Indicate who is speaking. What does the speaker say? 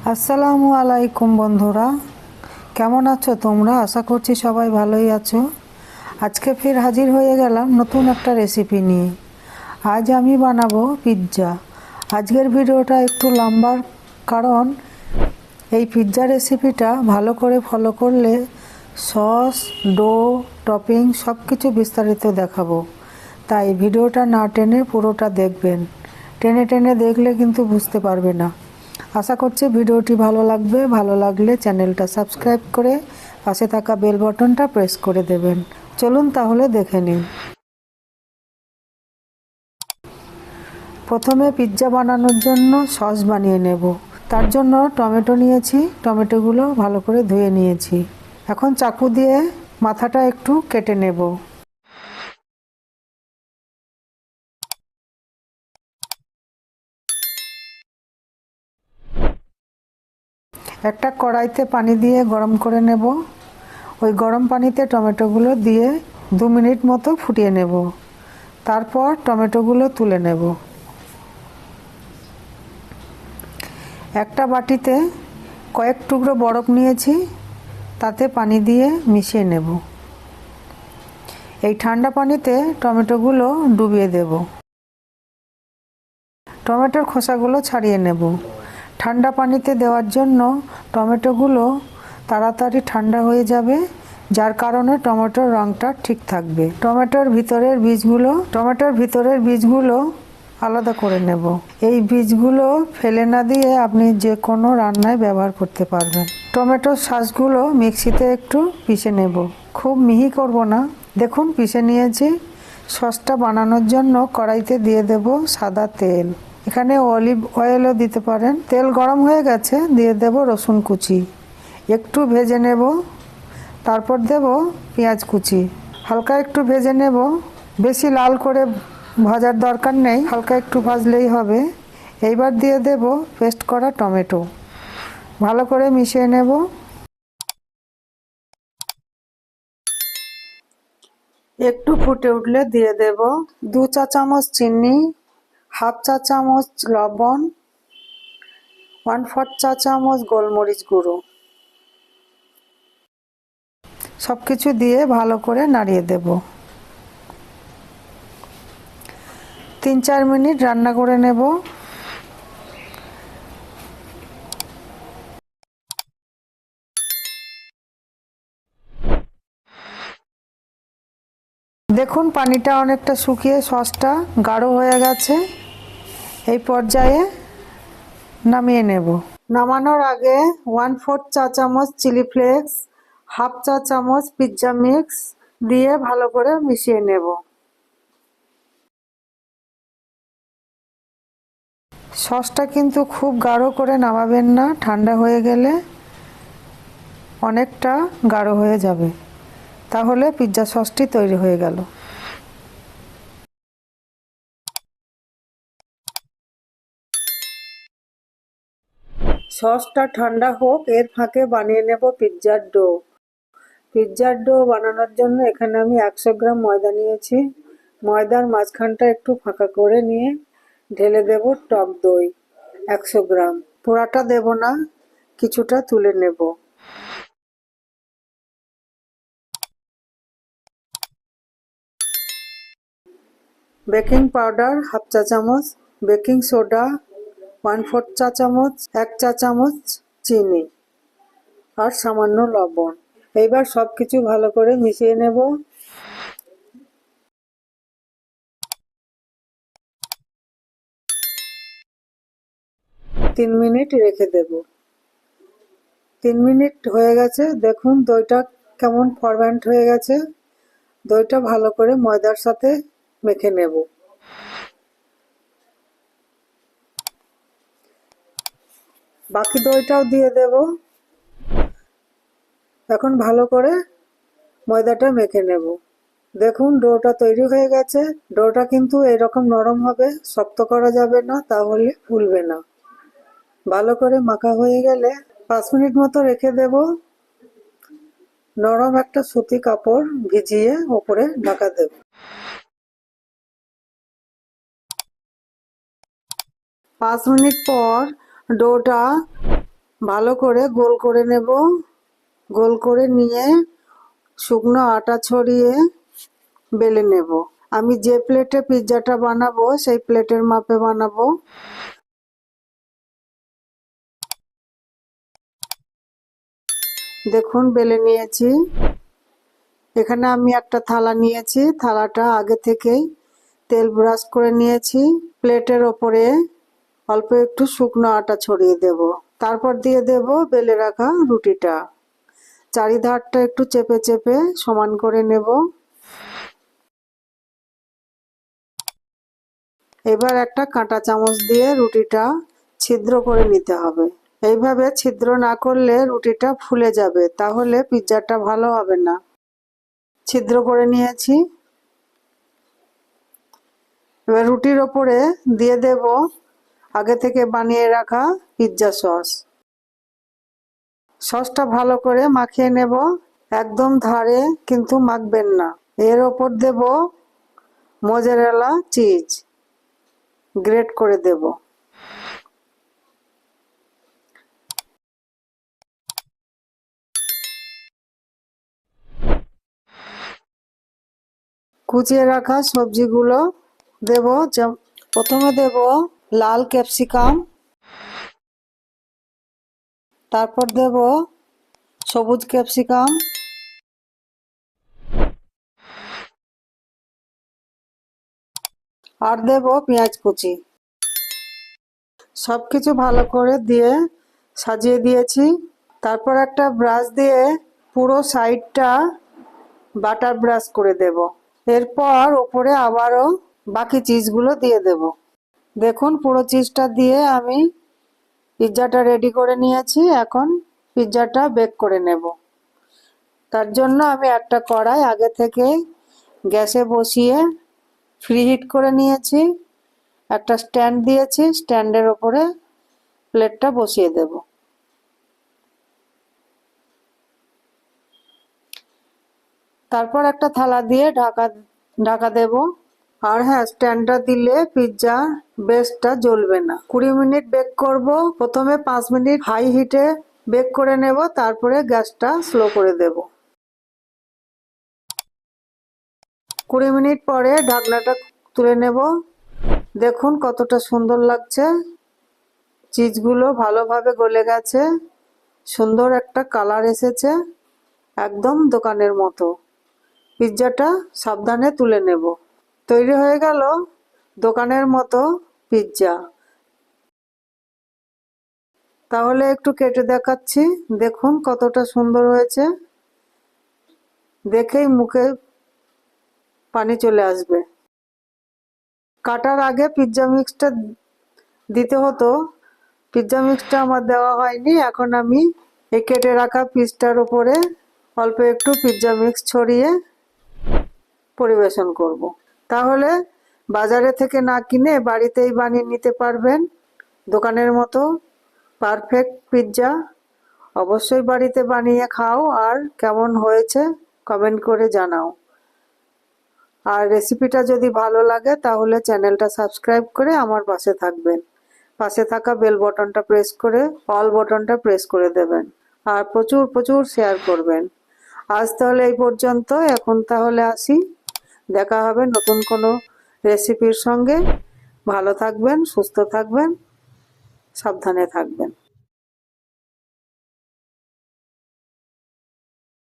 Speaker 1: আসসালামু আলাইকুম বন্ধুরা, কেমন আছো তোমরা? আশা করছি সবাই ভালোই আছো। আজকে ফির হাজির হয়ে গেলাম নতুন একটা রেসিপি নিয়ে। আজ আমি বানাবো পিৎজা। আজকের ভিডিওটা একটু লম্বার, কারণ এই পিৎজা রেসিপিটা ভালো করে ফলো করলে সস, ডো, টপিং সব কিছু বিস্তারিত দেখাবো। তাই ভিডিওটা না টেনে পুরোটা দেখবেন। টেনে টেনে দেখলে কিন্তু বুঝতে পারবে না। আশা করছি ভিডিওটি ভালো লাগবে। ভালো লাগলে চ্যানেলটা সাবস্ক্রাইব করে পাশে থাকা বেল বাটনটা প্রেস করে দেবেন। চলুন তাহলে দেখে নিন। প্রথমে পিৎজা বানানোর জন্য সস বানিয়ে নেব। তার জন্য টমেটো নিয়েছি, টমেটোগুলো ভালো করে ধুয়ে নিয়েছি। এখন চাকু দিয়ে মাথাটা একটু কেটে নেব। একটা কড়াইতে পানি দিয়ে গরম করে নেব। ওই গরম পানিতে টমেটোগুলো দিয়ে 2 মিনিট মতো ফুটিয়ে নেব। তারপর টমেটোগুলো তুলে নেব। একটা বাটিতে কয়েক টুকরো বরফ নিয়েছি, তাতে পানি দিয়ে মিশিয়ে নেব। এই ঠান্ডা পানিতে টমেটোগুলো ডুবিয়ে দেব। টমেটোর খোসাগুলো ছাড়িয়ে নেব। ঠান্ডা পানিতে দেওয়ার জন্য টমেটোগুলো তাড়াতাড়ি ঠান্ডা হয়ে যাবে, যার কারণে টমেটোর রঙটা ঠিক থাকবে। টমেটোর ভিতরের বীজগুলো আলাদা করে নেব। এই বীজগুলো ফেলে না দিয়ে আপনি যে কোনো রান্নায় ব্যবহার করতে পারবেন। টমেটোর শাঁসগুলো মিক্সিতে একটু পিষে নেব। খুব মিহি করব না। দেখুন পিষে নিয়েছি। সসটা বানানোর জন্য কড়াইতে দিয়ে দেব সাদা তেল। এখানে অলিভ অয়েলও দিতে পারেন। তেল গরম হয়ে গেছে, দিয়ে দেব রসুন কুচি, একটু ভেজে নেব। তারপর দেব পেঁয়াজ কুচি, হালকা একটু ভেজে নেব। বেশি লাল করে ভাজার দরকার নেই, হালকা একটু ভাজলেই হবে। এইবার দিয়ে দেব পেস্ট করা টমেটো, ভালো করে মিশিয়ে নেব। একটু ফুটে উঠলে দিয়ে দেব 2 চা চামচ চিনি, হাফ চা চামচ লবণ, 1/4 চা চামচ গোলমরিচ গুঁড়ো। সব কিছু দিয়ে ভালো করে নাড়িয়ে দেব। 3-4 মিনিট রান্না করে নেব। দেখুন পানিটা অনেকটা শুকিয়ে সসটা গাঢ় হয়ে গেছে। এই পর্যায়ে নামিয়ে নেব। নামানোর আগে 1/4 চা চামচ চিলি ফ্লেক্স, হাফ চা চামচ পিৎজা মিক্স দিয়ে ভালো করে মিশিয়ে নেব। সসটা কিন্তু খুব গাঢ় করে নামাবেন না, ঠান্ডা হয়ে গেলে অনেকটা গাঢ় হয়ে যাবে। তাহলে পিৎজা সসটি তৈরি হয়ে গেল। সসটা ঠান্ডা হোক, এর ফাঁকে বানিয়ে নেব পিৎজার ডো। পিৎজার ডো বানানোর জন্য এখানে আমি 100 গ্রাম ময়দা নিয়েছি। ময়দার মাঝখানটা একটু ফাঁকা করে নিয়ে ঢেলে দেব টক দই 100 গ্রাম। পুরাটা দেব না, কিছুটা তুলে নেব। বেকিং পাউডার হাফ চা চামচ, বেকিং সোডা 1/4 চা চামচ, 1 চা চামচ চিনি আর সামান্য লবণ। এইবার সবকিছু ভালো করে মিশিয়ে নেব। 3 মিনিট রেখে দেব। 3 মিনিট হয়ে গেছে, দেখুন দইটা কেমন ফরমেন্ট হয়ে গেছে। দইটা ভালো করে ময়দার সাথে মেখে নেব। বাকি দইটাও দিয়ে দেব। এখন ভালো করে ময়দাটা মেখে নেব। দেখুন ডোটা তৈরি হয়ে গেছে। ডোটা কিন্তু এরকম নরম হবে, শক্ত করা যাবে না, তাহলে ফুলবে না। ভালো করে মাখা হয়ে গেলে 5 মিনিট মতো রেখে দেব। নরম একটা সুতি কাপড় ভিজিয়ে ওপরে ঢাকা দেব। 5 মিনিট পর ডোটা ভালো করে গোল করে নেব। গোল করে নিয়ে শুকনো আটা ছড়িয়ে বেলে নেব। আমি যে প্লেটে পিৎজাটা বানাবো সেই প্লেটের মাপে বানাবো। দেখুন বেলে নিয়েছি। এখানে আমি একটা থালা নিয়েছি, থালাটা আগে থেকেই তেল ব্রাশ করে নিয়েছি। প্লেটের ওপরে অল্প একটু শুকনো আটা ছড়িয়ে দেব। তারপর দিয়ে দেব বেলে রাখা রুটিটা। চারিধারটা একটু চেপে চেপে সমান করে নেব। এবার একটা কাঁটা চামচ দিয়ে রুটিটা ছিদ্র করে নিতে হবে। এইভাবে ছিদ্র না করলে রুটিটা ফুলে যাবে, তাহলে পিৎজাটা ভালো হবে না। ছিদ্র করে নিয়েছি। এবার রুটির ওপরে দিয়ে দেব আগে থেকে বানিয়ে রাখা পিৎজা সস। সসটা ভালো করে মাখিয়ে নেব। একদম ধারে কিন্তু মাখবেন না। এর ওপর দেব মোজারেলা চিজ, গ্রেট করে দেব। কুচিয়ে রাখা সবজিগুলো দেব। প্রথমে দেব লাল ক্যাপসিকাম, তারপর দেব সবুজ ক্যাপসিকাম, আর দেব পেঁয়াজ কুচি। সবকিছু ভালো করে দিয়ে সাজিয়ে দিয়েছি। তারপর একটা ব্রাশ দিয়ে পুরো সাইডটা বাটার ব্রাশ করে দেব। এরপর ওপরে আবারও বাকি চিজগুলো দিয়ে দেব। দেখুন পুরো চিজটা দিয়ে আমি পিৎজাটা রেডি করে নিয়েছি। এখন পিৎজাটা বেক করে নেব। তার জন্য আমি একটা কড়াই আগে থেকে গ্যাসে বসিয়ে ফ্রিহিট করে নিয়েছি। একটা স্ট্যান্ড দিয়েছি, স্ট্যান্ডের ওপরে প্লেটটা বসিয়ে দেব। তারপর একটা থালা দিয়ে ঢাকা দেব। আর হ্যাঁ, স্ট্যান্ডটা দিলে পিৎজা বেসটা জ্বলবে না। 20 মিনিট বেক করব। প্রথমে 5 মিনিট হাই হিটে বেক করে নেব, তারপরে গ্যাসটা স্লো করে দেব। 20 মিনিট পরে ঢাকনাটা তুলে নেব। দেখুন কতটা সুন্দর লাগছে। চিজগুলো ভালোভাবে গলে গেছে, সুন্দর একটা কালার এসেছে, একদম দোকানের মতো। পিৎজাটা সাবধানে তুলে নেব। তৈরি হয়ে গেল দোকানের মতো পিৎজা। তাহলে একটু কেটে দেখাচ্ছি। দেখুন কতটা সুন্দর হয়েছে। দেখেই মুখে পানি চলে আসবে। কাটার আগে পিৎজা মিক্সটা দিতে হতো, পিৎজা মিক্সটা আমার দেওয়া হয়নি। এখন আমি এই কেটে রাখা পিসটার উপরে অল্প একটু পিৎজা মিক্স ছড়িয়ে পরিবেশন করব। তাহলে বাজারে থেকে না কিনে বাড়িতেই বানিয়ে নিতে পারবেন দোকানের মতো পারফেক্ট পিৎজা। অবশ্যই বাড়িতে বানিয়ে খাও, আর কেমন হয়েছে কমেন্ট করে জানাও। আর রেসিপিটা যদি ভালো লাগে তাহলে চ্যানেলটা সাবস্ক্রাইব করে আমার পাশে থাকবেন। পাশে থাকা বেল বটনটা প্রেস করে অল বটনটা প্রেস করে দেবেন। আর প্রচুর প্রচুর শেয়ার করবেন। আজ তাহলে এই পর্যন্ত। এখন তাহলে আসি। দেখা হবে নতুন কোনো রেসিপির সঙ্গে। ভালো থাকবেন, সুস্থ থাকবেন, সাবধানে থাকবেন।